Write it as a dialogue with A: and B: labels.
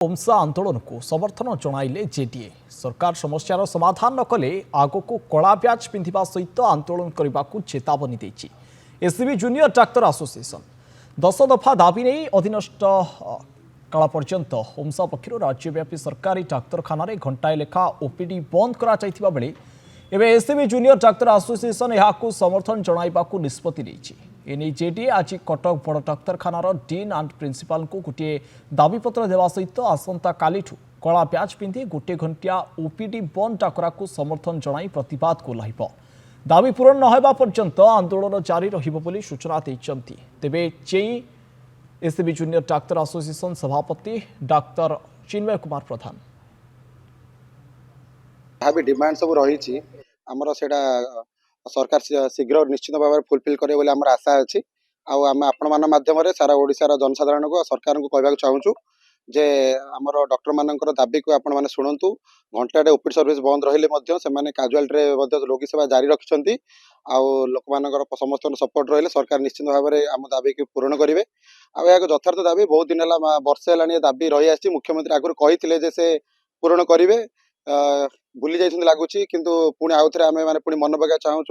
A: ओमसा आंदोलन को समर्थन जणाइले जेडीए सरकार समस्यार समाधान न कले आग को कला ब्याज पिंधिबा सहित आंदोलन करने को चेतावनी देछि एससीबी जूनियर डाक्तर एसोसिएशन 10 दफा दाबी नहीं अधीनस्थ काल पर्यंत ओमसा पक्षर राज्यव्यापी सरकारी डाक्तरखाना घंटाए लेखा ओपीडी बंद करा बेले एवं एससीबी जूनियर डाक्तर एसोसिएशन यहां समर्थन जणाइबाकू निष्पत्ति नेछि एने जेडीए आज कटक बड़ डाक्तरखानार डीन एंड प्रिंसिपाल को गोटे दाबीपत्र देवा सहित आसंता कालीठू कला ब्याज पिंधि गोटे घंटिया ओपीडी बंद डाकरा को समर्थन जणाई प्रतिवाद को लाइब दाबी पूरण न होगा पर्यंत आंदोलन जारी रहिबो बोली सूचना दैछन्ति तेबे चेई एससीबी जूनियर डाक्तर एसोसिएशन सभापति डाक्तर चिन्मय कुमार प्रधान
B: भी डिमांड सब रही आमर से सरकार शीघ्र निश्चित भाव में फुलफिल करे बोले आमर आशा अच्छी आम आपण माध्यम सारा ओडिशार जनसाधारण को सरकार को कहना चाहूँ जे आमर डॉक्टर मानकर दाबी को आपण मैंने शुणु घंटाटे ओपीडी सर्विस बंद रही से काजुआलिटी रोगी सेवा जारी रखिंट लोक मान समस्त सपोर्ट रही सरकार निश्चित भाव में आम दाबी को पूरण करेंगे यथार्थ दाबी बहुत दिन है वर्षे है दाबी रही आसी मुख्यमंत्री आगुरी कहते से पूरण करेंगे भूली जाइछन्ति लागुची किंतु पुणी आउ थे आमे माने पुणी मन पका चाहूँ